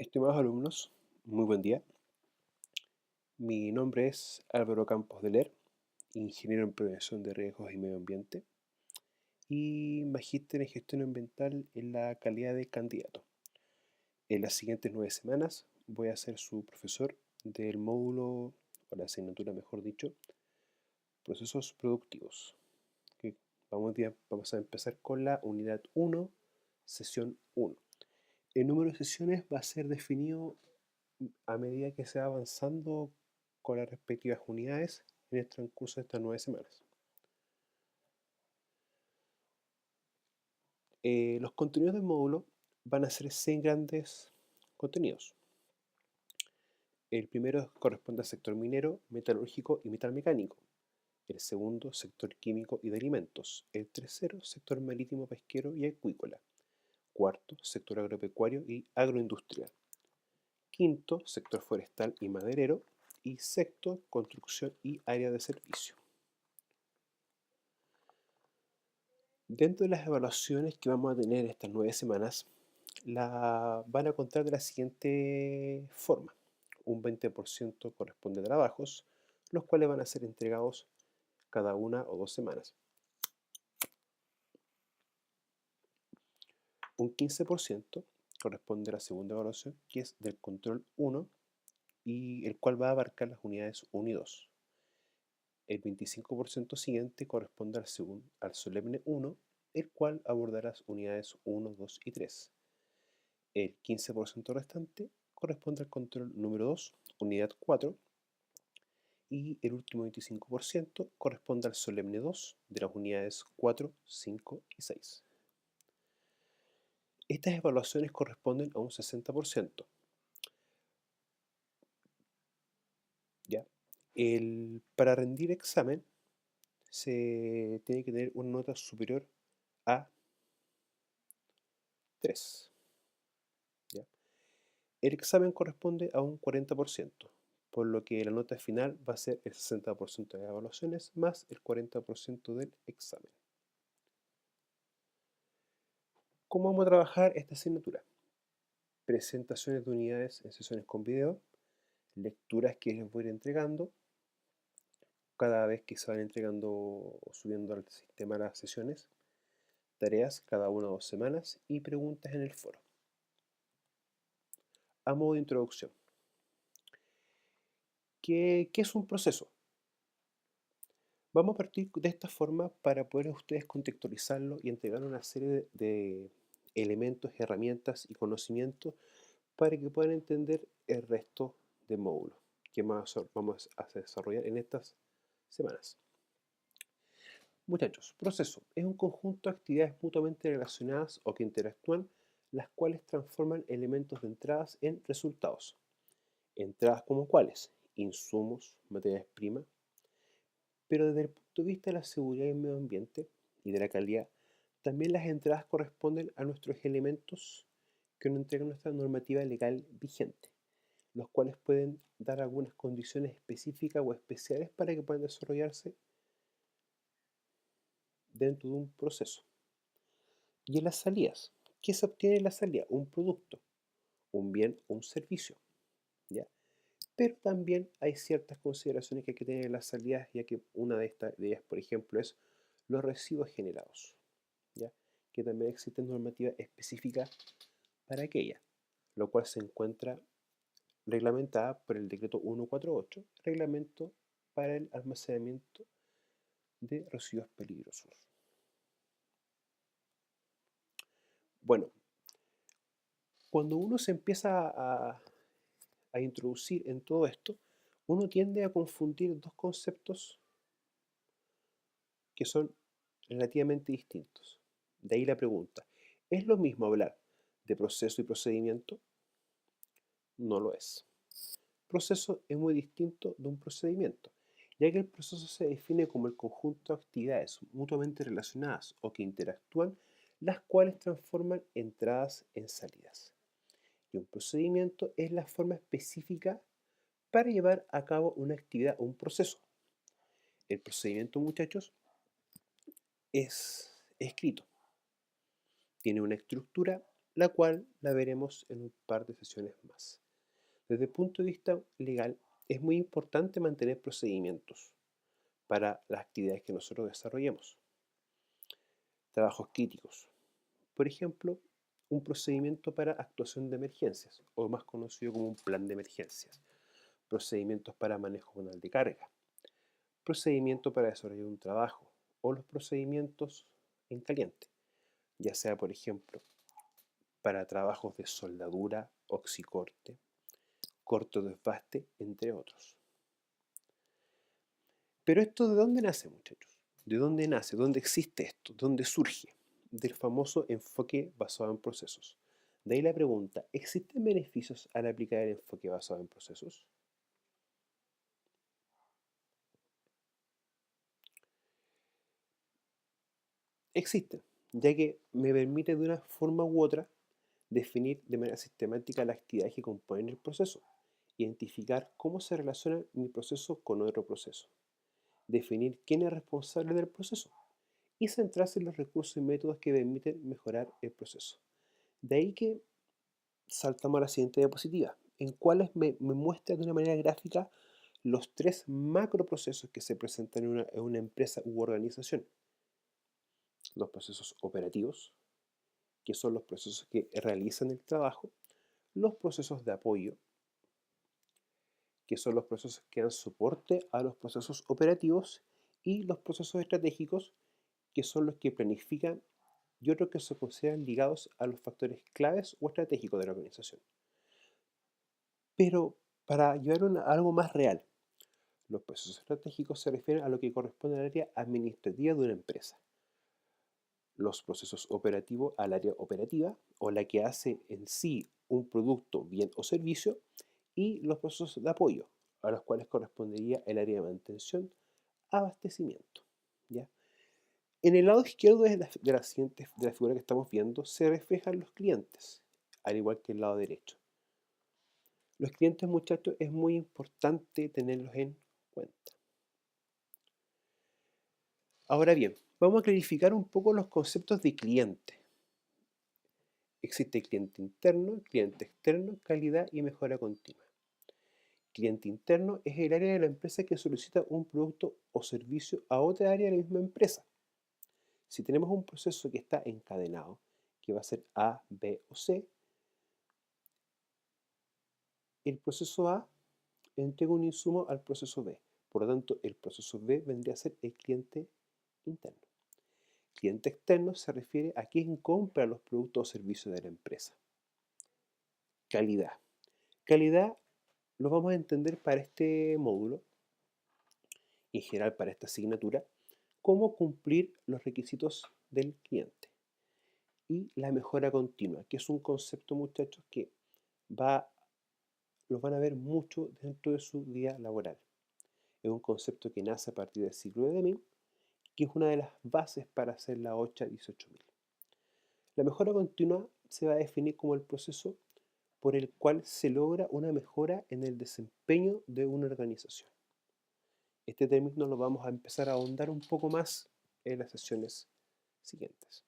Estimados alumnos, muy buen día. Mi nombre es Álvaro Campos de Ler, ingeniero en prevención de riesgos y medio ambiente y magíster en gestión ambiental en la calidad de candidato. En las siguientes 9 semanas voy a ser su profesor del módulo, o la asignatura mejor dicho, procesos productivos. Que vamos a empezar con la unidad 1, sesión 1. El número de sesiones va a ser definido a medida que se va avanzando con las respectivas unidades en el transcurso de estas 9 semanas. Los contenidos del módulo van a ser 6 grandes contenidos. El primero corresponde al sector minero, metalúrgico y metalmecánico. El segundo, sector químico y de alimentos. El tercero, sector marítimo, pesquero y acuícola. Cuarto, sector agropecuario y agroindustrial. Quinto, sector forestal y maderero. Y sexto, construcción y área de servicio. Dentro de las evaluaciones que vamos a tener estas 9 semanas, van a contar de la siguiente forma. Un 20% corresponde a trabajos, los cuales van a ser entregados cada 1 o 2 semanas. Un 15% corresponde a la segunda evaluación, que es del control 1, y el cual va a abarcar las unidades 1 y 2. El 25% siguiente corresponde al solemne 1, el cual abordará las unidades 1, 2 y 3. El 15% restante corresponde al control número 2, unidad 4, y el último 25% corresponde al solemne 2 de las unidades 4, 5 y 6. Estas evaluaciones corresponden a un 60%. ¿Ya? Para rendir examen se tiene que tener una nota superior a 3. ¿Ya? El examen corresponde a un 40%, por lo que la nota final va a ser el 60% de las evaluaciones más el 40% del examen. ¿Cómo vamos a trabajar esta asignatura? Presentaciones de unidades en sesiones con video, lecturas que les voy a ir entregando, cada vez que se van entregando o subiendo al sistema las sesiones, tareas cada 1 o 2 semanas y preguntas en el foro. A modo de introducción, ¿qué es un proceso? Vamos a partir de esta forma para poder ustedes contextualizarlo y entregar una serie de elementos, herramientas y conocimientos para que puedan entender el resto del módulo que vamos a desarrollar en estas semanas. Muchachos, proceso es un conjunto de actividades mutuamente relacionadas o que interactúan, las cuales transforman elementos de entradas en resultados. Entradas como cuáles: insumos, materias primas, pero desde el punto de vista de la seguridad y el medio ambiente y de la calidad, también las entradas corresponden a nuestros elementos que nos entrega nuestra normativa legal vigente, los cuales pueden dar algunas condiciones específicas o especiales para que puedan desarrollarse dentro de un proceso. Y en las salidas, ¿qué se obtiene en la salida? Un producto, un bien o un servicio, ¿ya? Pero también hay ciertas consideraciones que hay que tener en las salidas, ya que una de ellas, por ejemplo, es los residuos generados, ¿ya? Que también existen normativas específicas para aquella, lo cual se encuentra reglamentada por el decreto 148, reglamento para el almacenamiento de residuos peligrosos. Bueno, cuando uno se empieza a introducir en todo esto, uno tiende a confundir dos conceptos que son relativamente distintos. De ahí la pregunta: ¿es lo mismo hablar de proceso y procedimiento? No lo es. Proceso es muy distinto de un procedimiento, ya que el proceso se define como el conjunto de actividades mutuamente relacionadas o que interactúan, las cuales transforman entradas en salidas. Y un procedimiento es la forma específica para llevar a cabo una actividad o un proceso. El procedimiento, muchachos, es escrito, tiene una estructura la cual la veremos en un par de sesiones más. Desde el punto de vista legal, es muy importante mantener procedimientos para las actividades que nosotros desarrollemos. Trabajos críticos. Por ejemplo, un procedimiento para actuación de emergencias, o más conocido como un plan de emergencias. Procedimientos para manejo manual de carga. Procedimiento para desarrollar un trabajo, o los procedimientos en caliente, ya sea, por ejemplo, para trabajos de soldadura, oxicorte, corto desbaste, entre otros. Pero esto, ¿de dónde nace, muchachos? ¿De dónde nace? ¿Dónde existe esto? ¿Dónde surge? Del famoso enfoque basado en procesos. De ahí la pregunta, ¿existen beneficios al aplicar el enfoque basado en procesos? Existen, ya que me permite de una forma u otra definir de manera sistemática las actividades que componen el proceso, identificar cómo se relaciona mi proceso con otro proceso, definir quién es responsable del proceso y centrarse en los recursos y métodos que permiten mejorar el proceso. De ahí que saltamos a la siguiente diapositiva, en cuales me muestra de una manera gráfica los tres macroprocesos que se presentan en una empresa u organización. Los procesos operativos, que son los procesos que realizan el trabajo, los procesos de apoyo, que son los procesos que dan soporte a los procesos operativos, y los procesos estratégicos, que son los que planifican y otros que se consideran ligados a los factores claves o estratégicos de la organización. Pero para llevar a algo más real, los procesos estratégicos se refieren a lo que corresponde al área administrativa de una empresa. Los procesos operativos al área operativa, o la que hace en sí un producto, bien o servicio, y los procesos de apoyo, a los cuales correspondería el área de mantención, abastecimiento. ¿Ya? En el lado izquierdo de la figura que estamos viendo se reflejan los clientes, al igual que el lado derecho. Los clientes, muchachos, es muy importante tenerlos en cuenta. Ahora bien, vamos a clarificar un poco los conceptos de cliente. Existe cliente interno, cliente externo, calidad y mejora continua. Cliente interno es el área de la empresa que solicita un producto o servicio a otra área de la misma empresa. Si tenemos un proceso que está encadenado, que va a ser A, B o C, el proceso A entrega un insumo al proceso B. Por lo tanto, el proceso B vendría a ser el cliente interno. Cliente externo se refiere a quien compra los productos o servicios de la empresa. Calidad. Calidad lo vamos a entender para este módulo, y en general para esta asignatura, cómo cumplir los requisitos del cliente. Y la mejora continua, que es un concepto, muchachos, que los van a ver mucho dentro de su día laboral. Es un concepto que nace a partir del ciclo de Deming, que es una de las bases para hacer la OCHA 18000. La mejora continua se va a definir como el proceso por el cual se logra una mejora en el desempeño de una organización. Este término lo vamos a empezar a ahondar un poco más en las sesiones siguientes.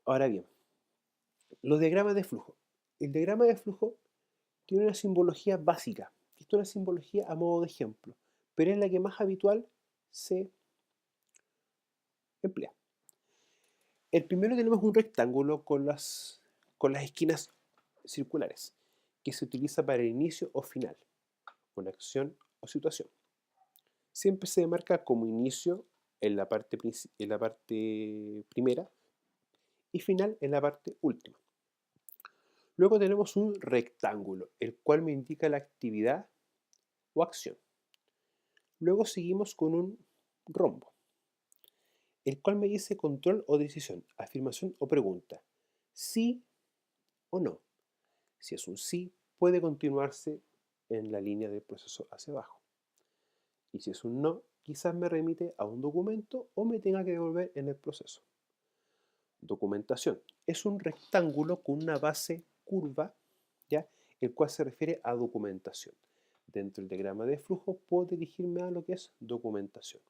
Ahora bien, los diagramas de flujo. El diagrama de flujo tiene una simbología básica. Esto es una simbología a modo de ejemplo, pero es la que más habitual se emplea. El primero tenemos un rectángulo con las esquinas circulares, que se utiliza para el inicio o final, una acción o situación. Siempre se demarca como inicio en la parte primera y final en la parte última. Luego tenemos un rectángulo, el cual me indica la actividad o acción. Luego seguimos con un rombo, el cual me dice control o decisión, afirmación o pregunta, sí o no. Si es un sí, puede continuarse en la línea del proceso hacia abajo. Y si es un no, quizás me remite a un documento o me tenga que devolver en el proceso. Documentación. Es un rectángulo con una base curva, ¿ya? El cual se refiere a documentación. Dentro del diagrama de flujo puedo dirigirme a lo que es documentación.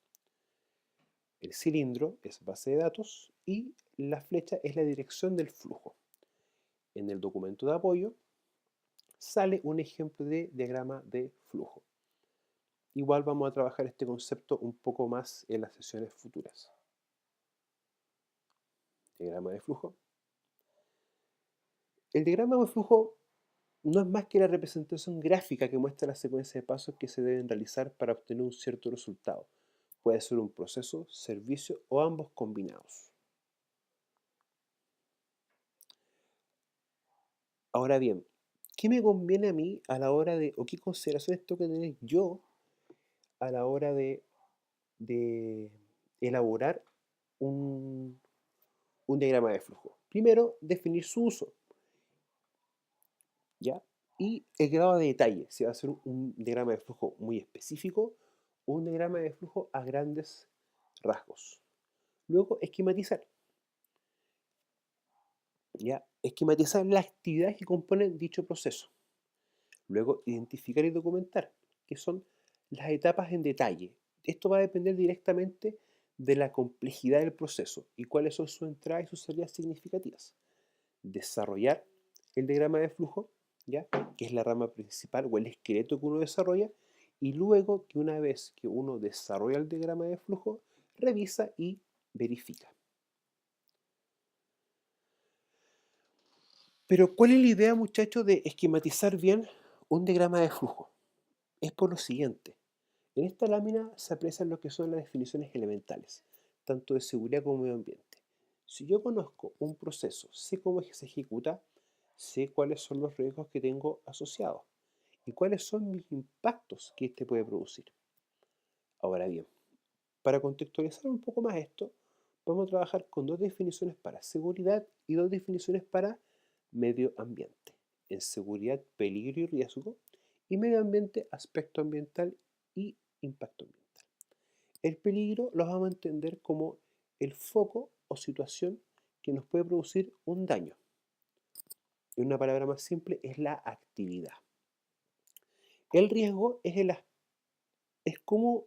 El cilindro es base de datos y la flecha es la dirección del flujo. En el documento de apoyo sale un ejemplo de diagrama de flujo. Igual vamos a trabajar este concepto un poco más en las sesiones futuras. Diagrama de flujo. El diagrama de flujo no es más que la representación gráfica que muestra la secuencia de pasos que se deben realizar para obtener un cierto resultado. Puede ser un proceso, servicio o ambos combinados. Ahora bien, ¿qué me conviene a mí a la hora de, o qué consideraciones tengo que tener yo a la hora de elaborar un, un diagrama de flujo? Primero, definir su uso, ¿ya? Y el grado de detalle, si va a ser un diagrama de flujo muy específico o un diagrama de flujo a grandes rasgos. Luego, esquematizar, ¿ya? Esquematizar las actividades que componen dicho proceso. Luego, identificar y documentar, que son las etapas en detalle. Esto va a depender directamente de la complejidad del proceso y cuáles son sus entradas y sus salidas significativas. Desarrollar el diagrama de flujo, ¿ya? Que es la rama principal o el esqueleto que uno desarrolla, y luego que una vez que uno desarrolla el diagrama de flujo, revisa y verifica. Pero ¿cuál es la idea, muchachos, de esquematizar bien un diagrama de flujo? Es por lo siguiente. En esta lámina se aprecian lo que son las definiciones elementales, tanto de seguridad como medio ambiente. Si yo conozco un proceso, sé cómo se ejecuta, sé cuáles son los riesgos que tengo asociados y cuáles son mis impactos que este puede producir. Ahora bien, para contextualizar un poco más esto, vamos a trabajar con dos definiciones para seguridad y dos definiciones para medio ambiente. En seguridad, peligro y riesgo, y medio ambiente, aspecto ambiental y impacto ambiental. El peligro lo vamos a entender como el foco o situación que nos puede producir un daño. En una palabra más simple, es la actividad. El riesgo es como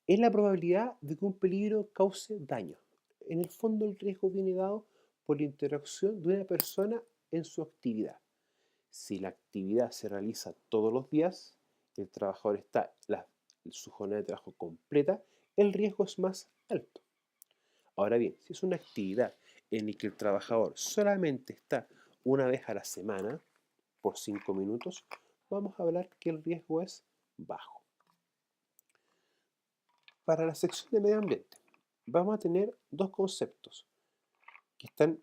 es la probabilidad de que un peligro cause daño. En el fondo, el riesgo viene dado por la interacción de una persona en su actividad. Si la actividad se realiza todos los días, el trabajador está su jornada de trabajo completa, el riesgo es más alto. Ahora bien, si es una actividad en la que el trabajador solamente está una vez a la semana, por 5 minutos, vamos a hablar que el riesgo es bajo. Para la sección de medio ambiente, vamos a tener dos conceptos que están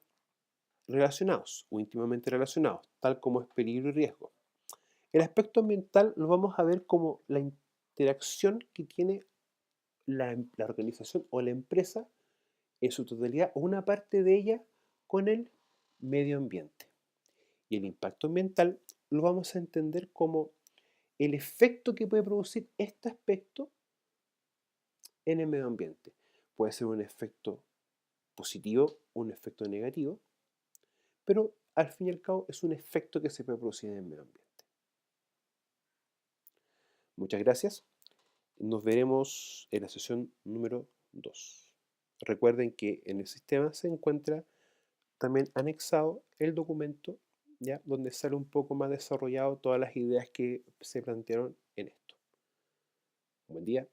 relacionados o íntimamente relacionados, tal como es peligro y riesgo. El aspecto ambiental lo vamos a ver como la interacción que tiene la organización o la empresa en su totalidad o una parte de ella con el medio ambiente. Y el impacto ambiental lo vamos a entender como el efecto que puede producir este aspecto en el medio ambiente. Puede ser un efecto positivo o un efecto negativo, pero al fin y al cabo es un efecto que se puede producir en el medio ambiente. Muchas gracias. Nos veremos en la sesión número 2. Recuerden que en el sistema se encuentra también anexado el documento, ¿ya? Donde sale un poco más desarrollado todas las ideas que se plantearon en esto. Buen día.